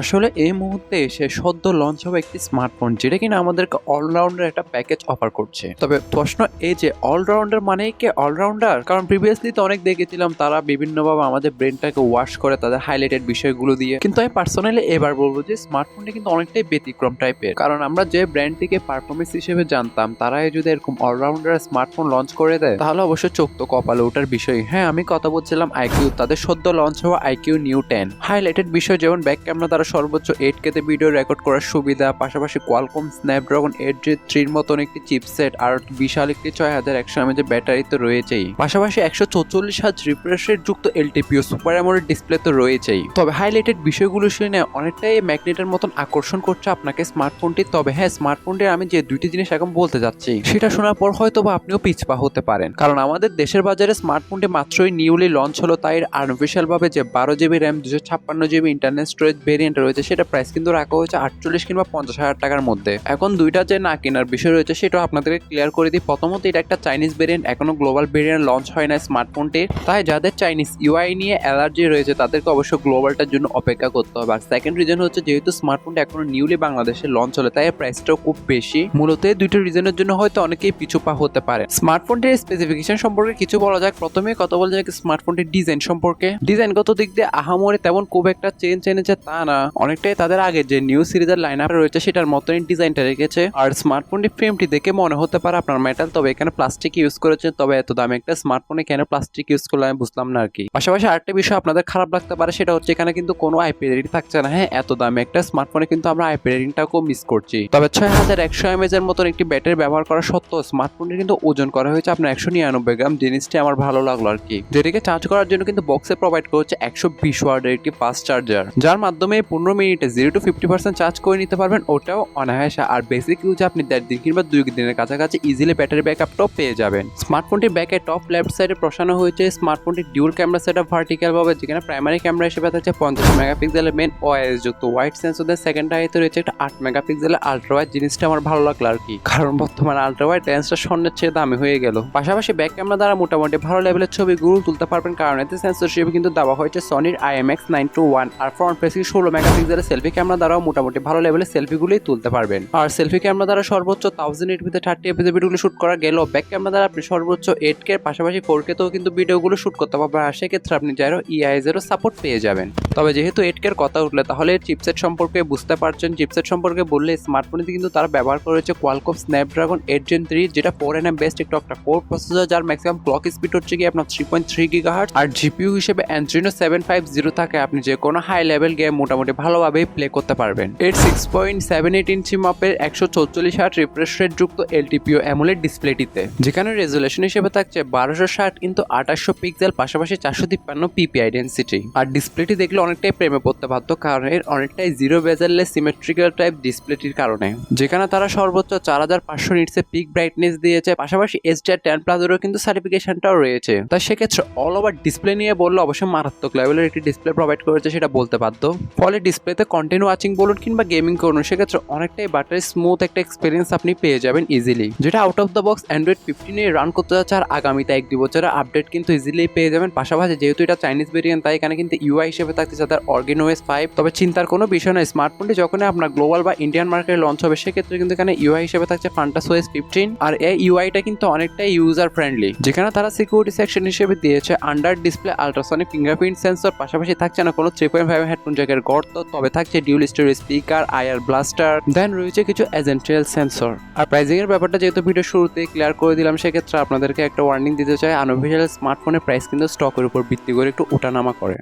আসলে এই মুহূর্তে এসে সদ্য লঞ্চ হবে একটি স্মার্টফোন যেটা কিনা আমাদেরকে অলরাউন্ডার একটা প্যাকেজ অফার করছে। তবে প্রশ্ন এই যে অলরাউন্ডার মানে কি অলরাউন্ডার? কারণ প্রিভিয়াসলি তো অনেক দেখেছিলাম তারা বিভিন্নভাবে আমাদের ব্রেনটাকে ওয়াশ করে তাদের হাইলাইটেড বিষয়গুলো দিয়ে, কিন্তু আমি পার্সোনালি এবার বলবো যে স্মার্টফোনটা কিন্তু অনেকটাই ব্যতিক্রম টাইপের। কারণ আমরা যে ব্র্যান্ডটিকে পারফরমেন্স হিসেবে জানতাম, তারাই যদি এরকম অলরাউন্ডার স্মার্টফোন লঞ্চ করে দেয় তাহলে অবশ্যই চোখ তো কপালে ওঠার বিষয়। হ্যাঁ, আমি কথা বলছিলাম আইকিউ, তাদের সদ্য লঞ্চ হওয়া আইকিউ নিউ 10। হাইলাইটেড বিষয় যেমন ব্যাক ক্যামেরা দ্বারা সর্বোচ্চ 8K তে ভিডিও রেকর্ড করার সুবিধা, পাশাপাশি কোয়ালকম স্ন্যাপড্রাগন 8Gen 3 মতন একটি চিপসেট আর বিশাল একটি 6100 mAh ব্যাটারি তো রয়েছেই। পাশাপাশি 144 Hz রিফ্রেশ রেট যুক্ত এলটিপিও সুপার অ্যামোলেড ডিসপ্লে তো রয়েছেই। তবে হাইলাইটেড বিষয়গুলো শুনে অনেকটাই ম্যাগনেটের মতন আকর্ষণ করছে আপনাকে স্মার্টফোনটি। তবে হ্যাঁ, স্মার্টফোনটির আমি যে দুইটি জিনিস এখন বলতে যাচ্ছি সেটা শোনার পর হয়তো বা আপনিও পিছপা হতে পারেন, কারণ আমাদের দেশের বাজারে স্মার্টফোনটি মাত্রই নিউলি লঞ্চ হলো, তাই আনঅফিশিয়াল ভাবে যে 12GB RAM 256GB internal storage variant রয়েছে সেটা প্রাইস কিন্তু রাখা হয়েছে 48 কিংবা 50,000 টাকার মধ্যে। এখন দুইটা যে না কেনার বিষয় রয়েছে সেটাও আপনাদেরকে ক্লিয়ার করে দিই। প্রথমত এটা একটা চাইনিজ ভেরিয়েন্ট, এখনো গ্লোবাল ভেরিয়েন্ট লঞ্চ হয় না স্মার্টফোনটি, তাই যাদের চাইনিজ ইউআই নিয়ে অ্যালার্জি রয়েছে তাদেরকে অবশ্যই গ্লোবালটার জন্য অপেক্ষা করতে হবে। আর সেকেন্ড রিজন হচ্ছে যেহেতু স্মার্টফোনটা এখনো নিউলি বাংলাদেশে লঞ্চ হলে তাই প্রাইসটাও খুব বেশি। মূলত এই দুইটা রিজনের জন্য হয়তো অনেকেই পিছুপা হতে পারে। স্মার্টফোনটির স্পেসিফিকেশন সম্পর্কে কিছু বলা যাক। প্রথমে কথা বলা যাক স্মার্টফোনটির ডিজাইন সম্পর্কে। ডিজাইনগত দিক দিয়ে আহামরি তেমন খুব একটা চেঞ্জ এনেছে তা না, অনেকটাই তাদের আগে যে নিউ সিরিজের লাইন আপ রয়েছে সেটার মতনই ডিজাইনটা রেখেছে। আর স্মার্টফোনটির ফ্রেমটি দেখে মনে হতে পারে আপনার মেটাল, তবে এখানে প্লাস্টিক ইউজ করেছে। তবে এত দামি একটা স্মার্টফোনে কেন প্লাস্টিক ইউজ করলে আমি বুঝলাম না আর কি। পাশাপাশি আরেকটা বিষয় আপনাদের খারাপ লাগতে পারে, সেটা হচ্ছে এখানে কিন্তু কোনো আইপি রেটিং থাকছে না। হ্যাঁ, এত দামি একটা স্মার্টফোনে কিন্তু আমরা আইপি রেটিংটাকেও মিস করছি। তবে 6100 mAh এর মতন একটি ব্যাটারি ব্যবহার করা সত্ত্বেও স্মার্টফোনটি কিন্তু ওজন করা হয়েছে আপনার 199 গ্রাম। জিনিসটি আমার ভালো লাগলো আর কি। যেটিকে চার্জ করার জন্য কিন্তু বক্সে প্রোভাইড করছে 120 ওয়াটের একটি ফাস্ট চার্জার, যার মাধ্যমে 15 মিনিটে 0 to 50% চার্জ করে নিতে পারবেন, ওটাও অনায়াসে। আর বেসিক ইউজে আপনি 1.5 দিন কিংবা 2 দিনের কাছাকাছি ইজিলি ব্যাটারি ব্যাকআপটাও পেয়ে যাবেন। স্মার্টফোনটির ব্যাকে টপ লেফট সাইডে বসানো হয়েছে স্মার্টফোনটির ডিউল ক্যামেরা সেটআপ ভার্টিক্যাল ভাবে, যেখানে প্রাইমারি ক্যামেরা হিসেবে থাকছে 50 মেগাপিক্সেলের মেন ওআইএস যুক্ত ওয়াইড সেন্সর দিয়ে, সেকেন্ড হাইতে রয়েছে একটা 8 মেগাপিক্সেলের আলট্রা ওয়াইড। জিনিসটা আমার ভালো লাগলো আর কি, কারণ বর্তমানে আলট্রা ওয়াইড লেন্সটা স্বর্ণের চেয়ে দামি হয়ে গেল। পাশাপাশি ব্যাক ক্যামেরা দ্বারা মোটামুটি ভালো লেভেলের ছবিগুলো তুলতে পারবেন, কারণ এতে সেন্সর হিসেবে কিন্তু দেওয়া হয়েছে সনির IMX921। আর ফ্রন্ট ফেসিং 16 মেগাপিক্সেলের সেলফি ক্যামেরা দ্বারাও মোটামুটি ভালো লেভেলের সেলফিগুলোই তুলতে পারবেন। আর সেলফি ক্যামেরা দ্বারা সর্বোচ্চ 1080p 30fps ভিডিওগুলো শুট করা গেল, ব্যাক ক্যামেরা দ্বারা আপনি সর্বোচ্চ 8K এর পাশাপাশি 4K তেও কিন্তু ভিডিওগুলো শুট করতে পারবেন। আর সেক্ষেত্রে আপনি যারও EIS-এরও সাপোর্ট পেয়ে যাবেন। তবে যেহেতু 8K এর কথা উঠলে তাহলে এর চিপসেট সম্পর্কে বুঝতে পারছেন। চিপসেট সম্পর্কে বললে স্মার্টফোনে কিন্তু তারা ব্যবহার করেছে কোয়ালকম স্ন্যাপড্রাগন 8Gen 3, যেটা 4nm বেস্ট একটু একটা কোর প্রসেসর, যার ম্যাক্সিমাম ক্লক স্পিড হচ্ছে কি আপনার 3.3 GHz। আর জিপিইউ হিসেবে Adreno 750 থাকে, আপনি যে কোনো হাই লেভেল গেম মোটামুটি ভালোভাবেই প্লে করতে পারবেন। এর 6.78 ইঞ্চি মাপের 144 Hz রিফ্রেশ রেট যুক্ত এলটিপিও অ্যামোলেড ডিসপ্লেটিতে, যেখানে রেজুলেশন হিসেবে থাকছে 1260 × 2800 পিক্সেল, পাশাপাশি 453 PPI ডেন্সিটি। আর ডিসপ্লেটি দেখলে অনেকটাই প্রেমে পড়তে বাধ্য, কারণ এর অনেকটাই জিরো বেজেললেস সিমেট্রিক্যাল টাইপ ডিসপ্লেটির কারণে, যেখানে তারা সর্বোচ্চ 4500 নিটসে পিক ব্রাইটনেস দিয়েছে। পাশাপাশি HDR10+ এরও কিন্তু সার্টিফিকেশনটাও রয়েছে। তাই সেক্ষেত্রে অল ওভার ডিসপ্লে নিয়ে বললে অবশ্যই মারাত্মক লেভেলের একটি ডিসপ্লে প্রোভাইড করেছে সেটা বলতে বাধ্য। ফলে ডিসপ্লেতে কন্টেন্ট ওয়াচিং বলুন কিংবা গেমিং করুন, সেক্ষেত্রে অনেকটাই বাটারি স্মুথ একটা এক্সপিরিয়েন্স আপনি পেয়ে যাবেন ইজিলি, যেটা out of the box Android 15 run করতে যাচ্ছে। আর আগামীতে 1-2 বছরের আপডেট কিন্তু ইজিলি পেয়ে যাবেন। পাশাপাশি যেহেতু এটা চাইনিজ ভেরিয়েন্ট, তাই এখানে কিন্তু ইউআই হিসেবে থাকছে তাদের Organo OS 5। তবে চিন্তার কোনো বিষয় নয়, স্মার্টফোনটি যখন আপনার গ্লোবাল বা ইন্ডিয়ান মার্কেটে লঞ্চ হবে সেক্ষেত্রে কিন্তু এখানে ইউআই হিসেবে থাকছে Fantas OS 15। আর এই ইউআইটা কিন্তু অনেকটাই ইউজার ফ্রেন্ডলি, যেখানে তারা সিকিউরিটি সেকশন হিসেবে দিয়েছে under display ultrasonic fingerprint sensor. পাশাপাশি থাকছে না কোনো 3.5 হেডফোন জ্যাকের গর্ত, তবে থাকছে dual storage speaker, IR blaster, then রয়েছে কিছু এজেন্ট্রিয়াল সেন্সর। আর প্রাইসিং এর ব্যাপারটা যেহেতু ভিডিও শুরুতেই ক্লিয়ার করে দিলাম, সেক্ষেত্রে আপনাদেরকে একটা ওয়ার্নিং দিতে চাই, আনঅফিশিয়াল স্মার্টফোনের প্রাইস কিন্তু স্টকের উপর ভিত্তি করে একটু ওঠানামা করে।